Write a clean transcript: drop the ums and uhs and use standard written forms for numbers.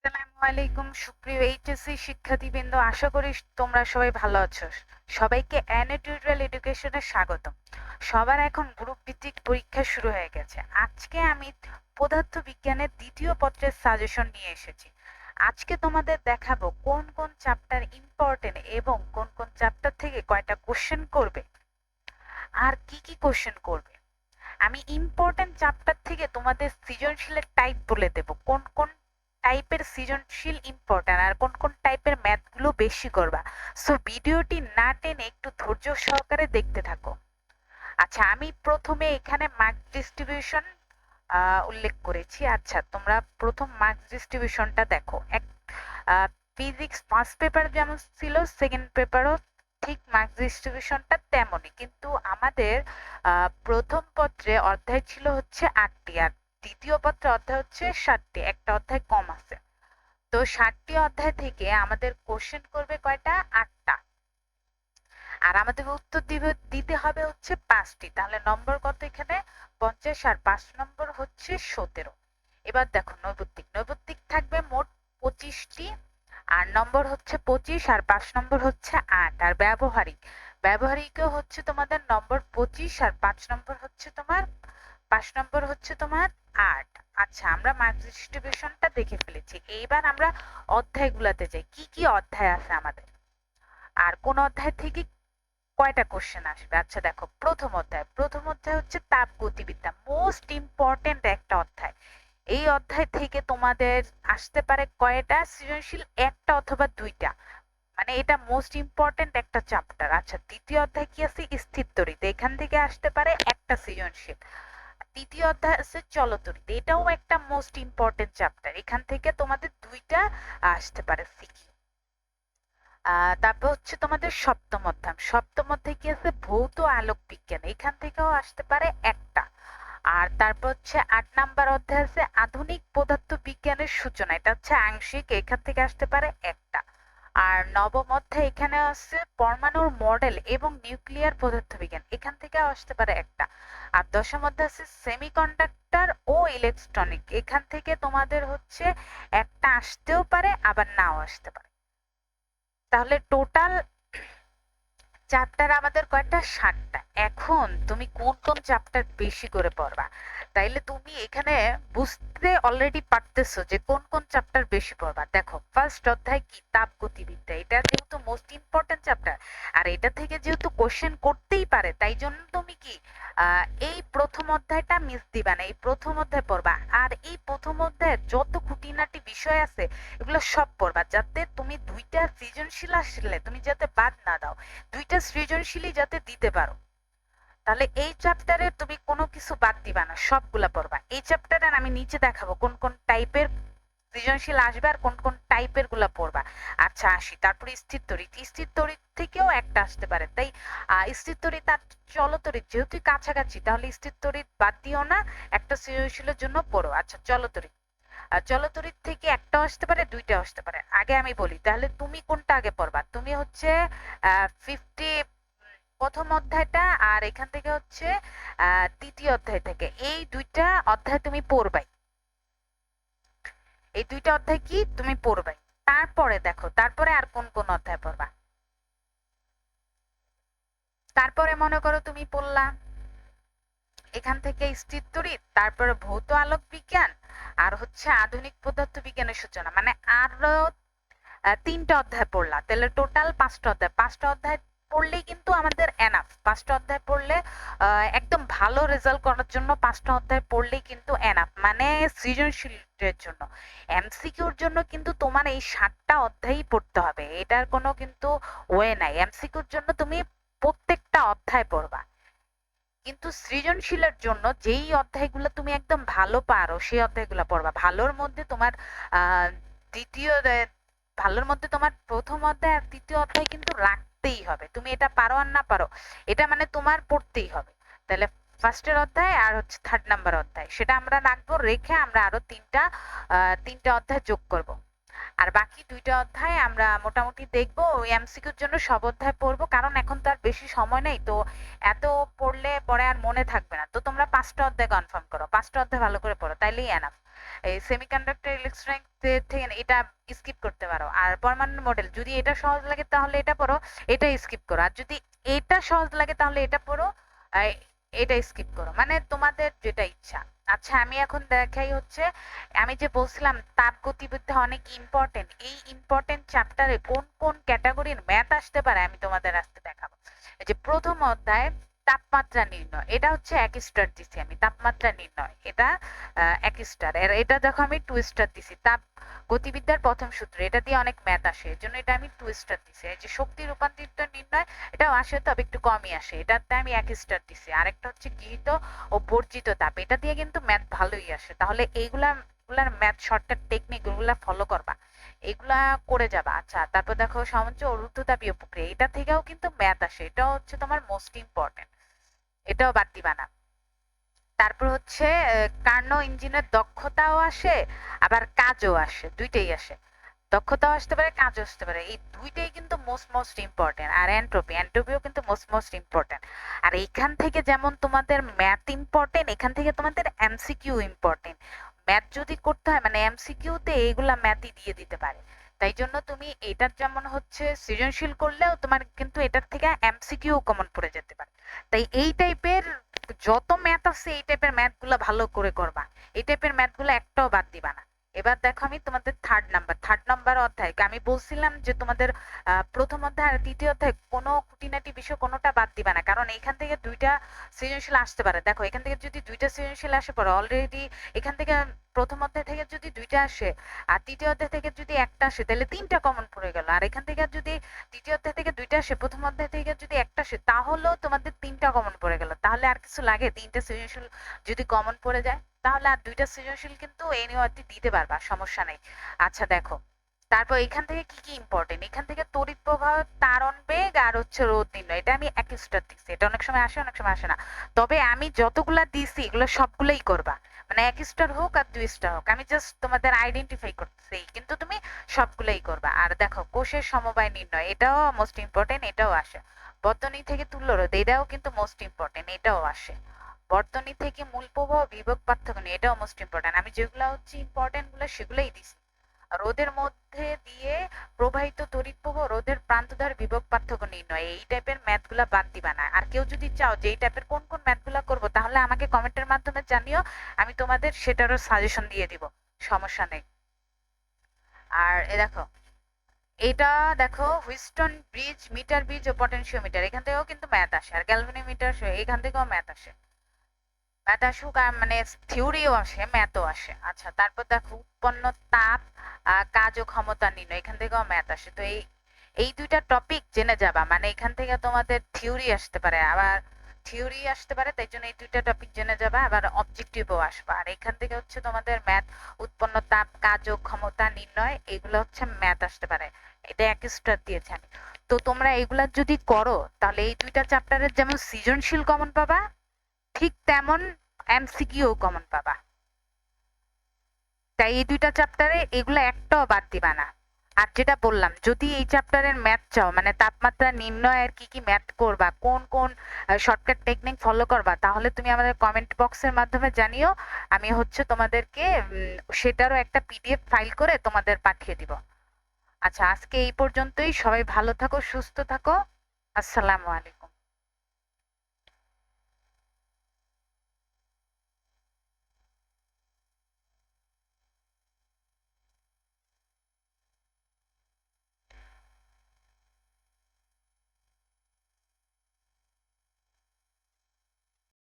আসসালামু আলাইকুম সুপ্রিয় এইচএসসি শিক্ষার্থীবৃন্দ, আশা করি তোমরা সবাই ভালো আছো। সবাইকে অ্যানি টিউটোরিয়াল এডুকেশনে স্বাগতম। সবার এখন গ্রুপ ভিত্তিক পরীক্ষা শুরু হয়ে গেছে। আজকে আমি পদার্থ বিজ্ঞানের দ্বিতীয় পত্রের সাজেশন নিয়ে এসেছি। আজকে তোমাদের দেখাবো কোন কোন চ্যাপ্টার ইম্পর্টেন্ট এবং কোন কোন চ্যাপ্টার থেকে কয়টা কোশ্চেন করবে আর কি কি কোশ্চেন করবে। আমি ইম্পর্টেন্ট চ্যাপ্টার থেকে তোমাদের সৃজনশীলের টাইপ বলে দেব, কোন কোন টাইপের সৃজনশীল ইম্পর্টেন্ট আর কোন কোন টাইপের ম্যাথগুলো বেশি করবা। সো ভিডিওটি না টেনে একটু ধৈর্য সহকারে দেখতে থাকো। আচ্ছা, আমি প্রথমে এখানে মার্ক ডিস্ট্রিবিউশন উল্লেখ করেছি। আচ্ছা, তোমরা প্রথম মার্ক ডিস্ট্রিবিউশনটা দেখো। এক ফিজিক্স ফার্স্ট পেপার যেমন ছিল, সেকেন্ড পেপারও ঠিক মার্ক ডিস্ট্রিবিউশনটা তেমনই, কিন্তু আমাদের প্রথম পত্রে অধ্যায় ছিল হচ্ছে 8টি আর দ্বিতীয় পত্রে অধ্যায় হচ্ছে 7টি, একটা অধ্যায় কম আছে। তো 7টি অধ্যায় থেকে আমাদের কোশ্চেন করবে কয়টা? 8টা। আর আমাদের উত্তর দিতে হবে হচ্ছে 5টি। তাহলে নম্বর কত এখানে? 50 আর 5 নম্বর হচ্ছে 17। এবার দেখো নৈর্ব্যক্তিক। নৈর্ব্যক্তিক থাকবে মোট 25টি আর নম্বর হচ্ছে 25 আর 5 নম্বর হচ্ছে 8। আর ব্যবহারিক, ব্যবহারিকও হচ্ছে তোমাদের নম্বর 25 আর 5 নম্বর হচ্ছে তোমার 5 নম্বর হচ্ছে তোমার 8। আচ্ছা, আমরা মার্ক ডিস্ট্রিবিউশনটা দেখে ফেলেছি। এইবার আমরা অধ্যায়গুলোতে যাই, কি কি অধ্যায় আছে আমাদের আর কোন অধ্যায় থেকে কয়টা কোশ্চেন আসবে। আচ্ছা দেখো, প্রথম অধ্যায় হচ্ছে তাপগতিবিদ্যা, মোস্ট ইম্পর্টেন্ট একটা অধ্যায়। এই অধ্যায় থেকে তোমাদের আসতে পারে কয়টা সৃজনশীল? একটা অথবা দুইটা, মানে এটা মোস্ট ইম্পর্টেন্ট একটা চ্যাপ্টার। আচ্ছা, দ্বিতীয় অধ্যায় কি আছে? স্থির তড়িৎ, এখান থেকে আসতে পারে একটা সৃজনশীল। তৃতীয় অধ্যায় আছে চলতড়িৎ, এটাও একটা মোস্ট ইম্পর্টেন্ট চ্যাপ্টার, এখান থেকে তোমাদের দুইটা আসতে পারে সিকিউ। তারপর হচ্ছে তোমাদের সপ্তম অধ্যায় কি আছে? ভৌত আলোক বিজ্ঞান, এখান থেকেও আসতে পারে একটা। আর তারপর হচ্ছে 8 নাম্বার অধ্যায় আছে আধুনিক পদার্থ বিজ্ঞানের সূচনা, এটা হচ্ছে আংশিক, এখান থেকে আসতে পারে একটা। আর নবম অধ্যায় এখানে আছে পরমাণুর মডেল এবং নিউক্লিয়ার পদার্থ বিজ্ঞান, এখান থেকে আসতে পারে একটা। আর দশম অধ্যায় আছে সেমিকন্ডাক্টর ও ইলেকট্রনিক, এখান থেকে তোমাদের হচ্ছে একটা আসতেও পারে আবার নাও আসতে পারে। তাহলে টোটাল চ্যাপ্টার আমাদের কয়টা? 7টা। এখন তুমি কোন কোন চ্যাপ্টার বেশি করে পড়বা, তাইলে তুমি এখানে বুঝতে অলরেডি পারতেছো যে কোন কোন চ্যাপ্টার বেশি পড়বা। দেখো, ফার্স্ট অধ্যায় কি? তাপগতিবিদ্যা, এটা যেহেতু মোস্ট ইম্পর্টেন্ট চ্যাপ্টার আর এটা থেকে যেহেতু কোশ্চেন করতেই পারে, তাই জন্য তুমি কি এই প্রথম অধ্যায়টা মিস দিবা না, এই প্রথম অধ্যায় পড়বা। আর এই প্রথম অধ্যায়ের যত খুঁটিনাটি বিষয় আছে এগুলো সব পড়বা, যাতে তুমি দুইটা সৃজনশীল আসলে তুমি যাতে বাদ না দাও, দুইটা সৃজনশীলই যাতে দিতে পারো। তাহলে এই চ্যাপ্টারে তুমি কোনো কিছু বাদ দিবা না, সবগুলা পড়বা। এই চ্যাপ্টারে আমি নিচে দেখাবো কোন কোন টাইপের সৃজনশীল আসবে আর কোন কোন টাইপের গুলা পড়বা। আচ্ছা আসি, তারপরে স্থির তড়িৎ থেকেও একটা আসতে পারে, তাই স্থির তড়িৎ আর চলতড়িৎ যেহেতু কাছাকাছি, তাহলে স্থির তড়িৎ বাদ দিও না, একটা সৃজনশীলের জন্য পড়ো। আচ্ছা, চলতড়িৎ, আর চলতড়িৎ থেকে একটাও আসতে পারে, দুইটাও আসতে পারে। আগে আমি বলি, তাহলে তুমি কোনটা আগে পড়বা? তুমি হচ্ছে 50 প্রথম অধ্যায়টা আর এখান থেকে হচ্ছে তৃতীয় অধ্যায় থেকে এই দুইটা অধ্যায় তুমি পড়বাই। এই দুইটা অধ্যায় কি তুমি পড়বাই। তারপরে দেখো, তারপরে আর কোন কোন অধ্যায় পড়বা। তারপরে মনে করো তুমি পড়লা এখান থেকে স্থির তড়িৎ, তারপরে ভৌত আলোক বিজ্ঞান আর হচ্ছে আধুনিক পদার্থ বিজ্ঞানের সূচনা, মানে আরো 3টা অধ্যায় পড়লা, তাহলে টোটাল 5টা অধ্যায়। 5টা অধ্যায় পড়লেই কিন্তু আমাদের এনাফ। 5টা অধ্যায় পড়লে একদম ভালো রেজাল্ট করার জন্য 5টা অধ্যায় পড়লেই কিন্তু এনাফ, মানে সৃজনশীলের জন্য। এমসিকিউর জন্য কিন্তু তোমার এই 7টা অধ্যায়ই পড়তে হবে, এটার কোনো কিন্তু ওয়ে নাই। এমসিকিউর জন্য তুমি প্রত্যেকটা অধ্যায় পড়বা, কিন্তু সৃজনশীলের জন্য যেই অধ্যায়গুলো তুমি একদম ভালো পারো সেই অধ্যায়গুলো পড়বা। ভালোর মধ্যে তোমার আহ দ্বিতীয় ভালোর মধ্যে তোমার প্রথম অধ্যায় আর তৃতীয় অধ্যায় কিন্তু রাখতেই হবে, তুমি এটা পারো আর না পারো, এটা মানে তোমার পড়তেই হবে। তাহলে ফার্স্টের অধ্যায় আর হচ্ছে 3rd নাম্বার অধ্যায় সেটা আমরা রাখবো, রেখে আমরা আরো তিনটা অধ্যায় যোগ করব। আর বাকি 2টা অধ্যায় আমরা মোটামুটি দেখবো, ওই এমসিকিউর জন্য সব অধ্যায় পড়বো, কারণ এখন তো আর বেশি সময় নেই। তো এত পড়লে পরে আর মনে থাকবে না। তো তোমরা 5টা অধ্যায় কনফার্ম করো, 5টা অধ্যায় ভালো করে পড়ো, তাইলেই এনাফ। এই সেমিকন্ডাক্টর ইলেকট্রনিক্স থেকে এটা স্কিপ করতে পারো। আর পরমাণু মডেল যদি এটা সহজ লাগে তাহলে এটা পড়ো, এটা স্কিপ করো। আর যদি এটা সহজ লাগে তাহলে এটা পড়ো, আর এটা স্কিপ করো, মানে তোমাদের যেটা ইচ্ছা। আচ্ছা আমি এখন দেখাই হচ্ছে, আমি যে বলছিলাম তাপগতিবিদ্যা অনেক ইম্পর্টেন্ট, এই ইম্পর্টেন্ট চ্যাপ্টারে কোন কোন ক্যাটাগরির ম্যাথ আসতে পারে আমি তোমাদের আজকে দেখাবো। এই যে প্রথম অধ্যায় তাপমাত্রা নির্ণয়, এটা হচ্ছে 1 স্টার দিছি আমি। তাপমাত্রা নির্ণয় এটা 1 স্টার, আর এটা দেখো আমি 2 স্টার দিছি। তাপ গতিবিদ্যার প্রথম সূত্র, এটা দিয়ে অনেক ম্যাথ আসে, এর জন্য এটা আমি 2 স্টার দিছি। এই যে শক্তি রূপান্তরিত নির্ণয়, এটাও আসে তবে একটু কমই আসে, এটাতে আমি 1 স্টার দিছি। আরেকটা হচ্ছে গৃহীত ও বর্জিত তাপ, এটা দিয়ে কিন্তু ম্যাথ ভালোই আসে। তাহলে এগুলার ম্যাথ শর্টকাট টেকনিক ওগুলা ফলো করবা, এগুলা করে যাবা। আচ্ছা তারপর দেখো সমুচ্চ ও রুদ্ধতাপীয় প্রক্রিয়া, এটা থেকেও কিন্তু ম্যাথ আসে, এটাও হচ্ছে তোমার মোস্ট ইম্পর্টেন্ট, এটাও বাদ দিবা না। তারপর হচ্ছে কার্নো ইঞ্জিনের দক্ষতাও আসে, আবার কাজও আসে, দুইটাই আসে। দক্ষতাও আসতে পারে, কাজও আসতে পারে, এই দুইটাই কিন্তু মোস্ট ইম্পর্টেন্ট। আর এন্ট্রপিও কিন্তু মোস্ট ইম্পর্টেন্ট। আর এখান থেকে যেমন তোমাদের ম্যাথ ইম্পর্টেন্ট, এখান থেকে তোমাদের এমসিকিউ ইম্পর্টেন্ট। ম্যাথ যদি করতে হয় মানে এমসিকিউ তে এইগুলা ম্যাথই দিয়ে দিতে পারে। তাই জন্য তুমি এটার যেমন হচ্ছে সৃজনশীল করলেও তোমার কিন্তু এটার থেকে এমসিকিউ কমন পড়ে যেতে পারে। তাই এই টাইপের যত ম্যাথ আছে এই টাইপের ম্যাথ গুলা ভালো করে করবা, এই টাইপের ম্যাথ গুলো একটাও বাদ দিবা না। এবার দেখো আমি তোমাদের থার্ড নাম্বার অধ্যায়, আমি বলছিলাম যে তোমাদের প্রথম অধ্যায় আর দ্বিতীয় অধ্যায় কোনো খুঁটিনাটি বিষয় কোনোটা বাদ দিবা না, কারণ এখান থেকে দুইটা সৃজনশীল আসতে পারে। দেখো এখান থেকে যদি দুইটা সৃজনশীল আসে পড়ে অলরেডি, এখান থেকে প্রথম অধ্যায় থেকে যদি দুইটা আসে আর তৃতীয় অধ্যায় থেকে যদি একটা আসে তাহলে তিনটা কমন পড়ে গেল। আর এখান থেকে যদি তৃতীয় অধ্যায় থেকে দুইটা আসে, প্রথম অধ্যায় থেকে যদি একটা আসে, তাহলেও তোমাদের তিনটা কমন পড়ে গেল। তাহলে আর কিছু লাগে? তিনটা সৃজনশীল যদি কমন পড়ে যায় তাহলে আর দুইটা সৃজনশীল কিন্তু এনিওয়াতে দিতে পারবা, সমস্যা নেই। আচ্ছা দেখো তারপর এখান থেকে কি কি ইম্পর্টেন্ট, এখান থেকে তড়িৎ প্রবাহ, তারণ বেগ আর হচ্ছে রোধ নির্ণয়, এটা আমি 1 স্টার দিচ্ছি। এটা অনেক সময় আসে অনেক সময় আসে না, তবে আমি যতগুলা দিছি এগুলো সবগুলোই করবা, মানে 1 স্টার হোক আর 2 স্টার হোক, আমি জাস্ট তোমাদের আইডেন্টিফাই করতেছি, কিন্তু তুমি সবগুলোই করবা। আর দেখো কোষের সমবায় নির্ণয়, এটাও মোস্ট ইম্পর্টেন্ট, এটাও আসে। বর্তনী থেকে তুল্য রোধ, এটাও কিন্তু মোস্ট ইম্পর্টেন্ট, এটাও আসে। বর্তনী থেকে মূল প্রবাহ বিভব পার্থক্য নিয়ে, এটাও মোস্ট ইম্পর্টেন্ট। আমি যেগুলো হচ্ছে ইম্পর্টেন্ট গুলো সেগুলোই দিছি। রোধের মধ্যে দিয়ে প্রবাহিত তড়িৎ প্রবাহ, রোধের প্রান্তদ্বয় বিভব পার্থক্য নির্ণয়, এই টাইপের ম্যাথ গুলা বাদ দিবা না। আর কেউ যদি চাও যে এই টাইপের কোন কোন ম্যাথ গুলা করবো তাহলে আমাকে কমেন্টের মাধ্যমে জানিও, আমি তোমাদের সেটারও সাজেশন দিয়ে দিব, সমস্যা নেই। আর এ দেখো এটা দেখো হুইস্টন ব্রিজ, মিটার ব্রিজ ও পটেনশিওমিটার, এখান থেকেও কিন্তু ম্যাথ আসে। আর গ্যালভানোমিটার, এখান থেকেও ম্যাথ আসে। ম্যাথ আসুক আর মানে থিওরিও আসে ম্যাথও আসে। আচ্ছা তারপর দেখো উৎপন্ন তাপ, কাজ ও ক্ষমতা নির্ণয়, এখান থেকেও ম্যাথ আসে। তো এই দুইটা টপিক জেনে যাবা, মানে এখান থেকে তোমাদের থিওরি আসতে পারে, আবার থিওরি আসতে পারে, তাই জন্য এই দুইটা টপিক জেনে যাবা, আবার অবজেক্টিভও আসবে। আর এখান থেকে হচ্ছে তোমাদের ম্যাথ, উৎপন্ন তাপ, কাজ ও ক্ষমতা নির্ণয়, এগুলো হচ্ছে ম্যাথ আসতে পারে। এটা 1 স্টার দিয়েছে আমি। তো তোমরা এগুলা যদি করো তাহলে এই দুইটা চ্যাপ্টারের যেমন সৃজনশীল কমন পাবা, ঠিক তেমন এমসিকিউ কমন পাবা। তাই এই দুইটা চ্যাপ্টারে এগুলো একটাও বাদ দিবা না। আর যেটা বললাম, যদি এই চ্যাপ্টারের ম্যাথ চাও, মানে তাপমাত্রা নির্ণয়ের কি কি ম্যাথ করবা, কোন কোন শর্টকাট টেকনিক ফলো করবা, তাহলে তুমি আমাদের কমেন্ট বক্সের মাধ্যমে জানিও, আমি হচ্ছে তোমাদেরকে সেটারও একটা পিডিএফ ফাইল করে তোমাদের পাঠিয়ে দিব। আচ্ছা আজকে এই পর্যন্তই, সবাই ভালো থাকো, সুস্থ থাকো, আসসালামু আলাইকুম।